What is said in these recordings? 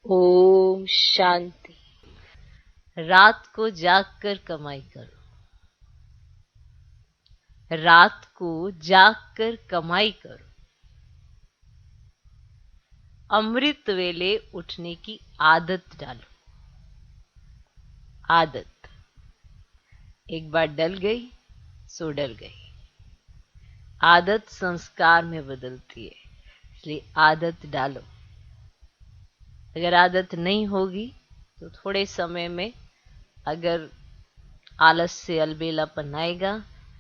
ओम शांति। रात को जागकर कमाई करो, रात को जागकर कमाई करो। अमृत वेले उठने की आदत डालो। आदत एक बार डल गई सो डल गई। आदत संस्कार में बदलती है, इसलिए आदत डालो। अगर आदत नहीं होगी तो थोड़े समय में अगर आलस से अलबेलापन आएगा,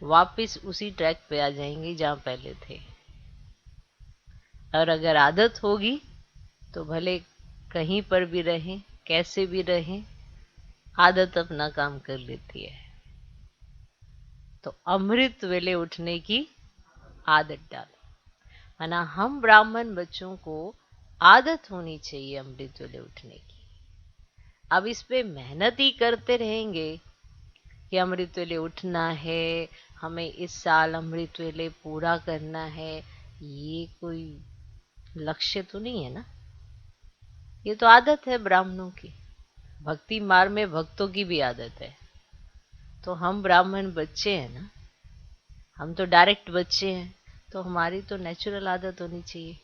वापस उसी ट्रैक पे आ जाएंगे जहां पहले थे। और अगर आदत होगी तो भले कहीं पर भी रहें, कैसे भी रहें, आदत अपना काम कर लेती है। तो अमृत वेले उठने की आदत डालो। माना हम ब्राह्मण बच्चों को आदत होनी चाहिए अमृत वेले उठने की। अब इस पे मेहनत ही करते रहेंगे कि अमृत वेले उठना है, हमें इस साल अमृत वेले पूरा करना है, ये कोई लक्ष्य तो नहीं है ना। ये तो आदत है ब्राह्मणों की। भक्ति मार्ग में भक्तों की भी आदत है। तो हम ब्राह्मण बच्चे हैं ना, हम तो डायरेक्ट बच्चे हैं, तो हमारी तो नेचुरल आदत होनी चाहिए,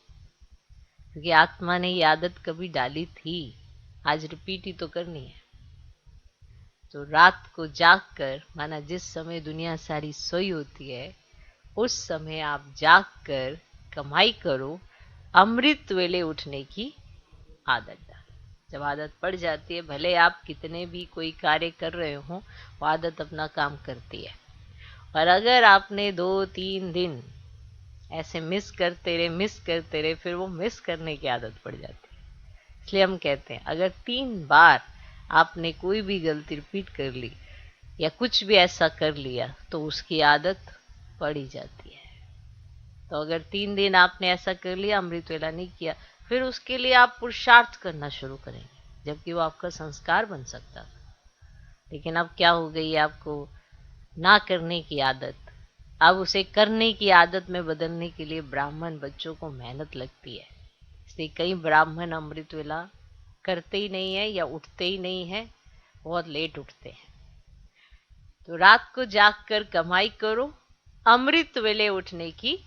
क्योंकि आत्मा ने ये आदत कभी डाली थी, आज रिपीट ही तो करनी है। तो रात को जागकर, माना जिस समय दुनिया सारी सोई होती है उस समय आप जागकर कमाई करो। अमृत वेले उठने की आदत डालो। जब आदत पड़ जाती है, भले आप कितने भी कोई कार्य कर रहे हो, वो आदत अपना काम करती है। और अगर आपने 2-3 दिन ऐसे मिस करते रहे, फिर वो मिस करने की आदत पड़ जाती है। इसलिए हम कहते हैं अगर 3 बार आपने कोई भी गलती रिपीट कर ली या कुछ भी ऐसा कर लिया तो उसकी आदत पड़ ही जाती है। तो अगर 3 दिन आपने ऐसा कर लिया, अमृत वेला नहीं किया, फिर उसके लिए आप पुरुषार्थ करना शुरू करेंगे, जबकि वो आपका संस्कार बन सकता था। लेकिन अब क्या हो गई, आपको ना करने की आदत। अब उसे करने की आदत में बदलने के लिए ब्राह्मण बच्चों को मेहनत लगती है। इसलिए कई ब्राह्मण अमृत वेला करते ही नहीं है या उठते ही नहीं है, बहुत लेट उठते हैं। तो रात को जागकर कमाई करो, अमृत वेले उठने की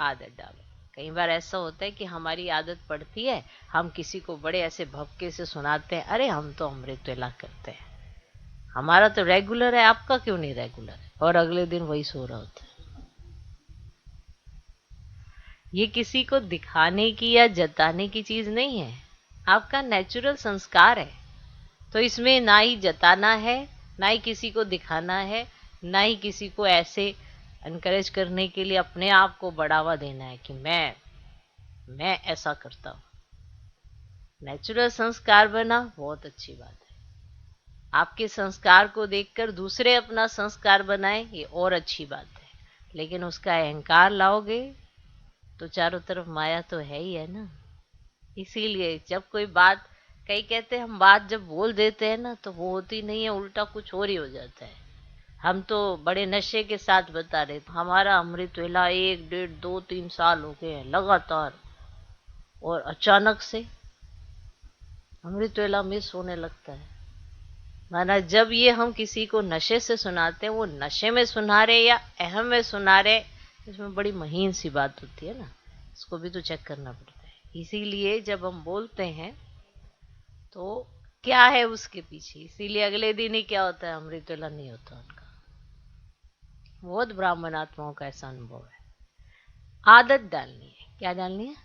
आदत डालो। कई बार ऐसा होता है कि हमारी आदत पड़ती है, हम किसी को बड़े ऐसे भपके से सुनाते हैं, अरे हम तो अमृत वेला करते हैं, हमारा तो रेगुलर है, आपका क्यों नहीं रेगुलर है, और अगले दिन वही सो रहा होता है। ये किसी को दिखाने की या जताने की चीज नहीं है, आपका नेचुरल संस्कार है। तो इसमें ना ही जताना है, ना ही किसी को दिखाना है, ना ही किसी को ऐसे एनकरेज करने के लिए अपने आप को बढ़ावा देना है कि मैं ऐसा करता हूं। नेचुरल संस्कार बना बहुत अच्छी बात है। आपके संस्कार को देखकर दूसरे अपना संस्कार बनाए, ये और अच्छी बात है। लेकिन उसका अहंकार लाओगे तो चारों तरफ माया तो है ही है ना। इसीलिए जब कोई बात, कई कहते हैं हम बात जब बोल देते हैं ना तो वो होती नहीं है, उल्टा कुछ और ही हो जाता है। हम तो बड़े नशे के साथ बता रहे थे हमारा अमृत वेला 1, 1.5, 2, 3 साल हो गए हैं लगातार, और अचानक से अमृत वेला मिस होने लगता है। माना जब ये हम किसी को नशे से सुनाते हैं, वो नशे में सुना रहे या अहम में सुना रहे, इसमें बड़ी महीन सी बात होती है ना, इसको भी तो चेक करना पड़ता है। इसीलिए जब हम बोलते हैं तो क्या है उसके पीछे, इसीलिए अगले दिन ही क्या होता है, अमृत वेला नहीं होता उनका। बहुत ब्राह्मण आत्माओं का ऐसा अनुभव है। आदत डालनी है। क्या डालनी है?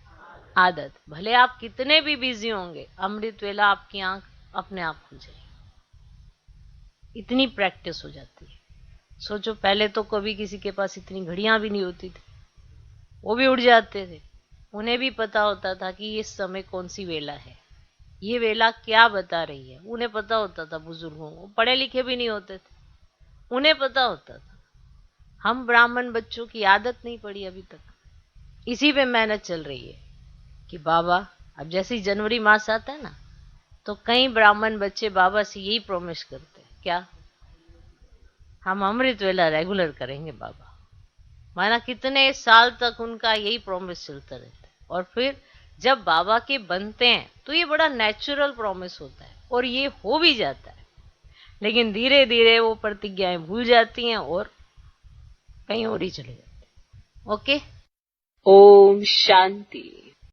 आदत। भले आप कितने भी बिजी होंगे, अमृत वेला आपकी आंख अपने आप खुल जाएगी, इतनी प्रैक्टिस हो जाती है। सोचो पहले तो कभी किसी के पास इतनी घड़ियां भी नहीं होती थी, वो भी उठ जाते थे, उन्हें भी पता होता था कि इस समय कौन सी वेला है, ये वेला क्या बता रही है, उन्हें पता होता था। बुजुर्गों को, पढ़े लिखे भी नहीं होते थे, उन्हें पता होता था। हम ब्राह्मण बच्चों की आदत नहीं पड़ी अभी तक, इसी पे मेहनत चल रही है कि बाबा, अब जैसे ही जनवरी मास आता है ना, तो कई ब्राह्मण बच्चे बाबा से यही प्रॉमिस करते हैं, क्या, हम अमृत वेला रेगुलर करेंगे बाबा। माना कितने साल तक उनका यही प्रॉमिस चलता रहता है, और फिर जब बाबा के बनते हैं तो ये बड़ा नेचुरल प्रॉमिस होता है और ये हो भी जाता है, लेकिन धीरे धीरे वो प्रतिज्ञाएं भूल जाती हैं और कहीं और ही चले जाते हैं। ओके, ओम शांति।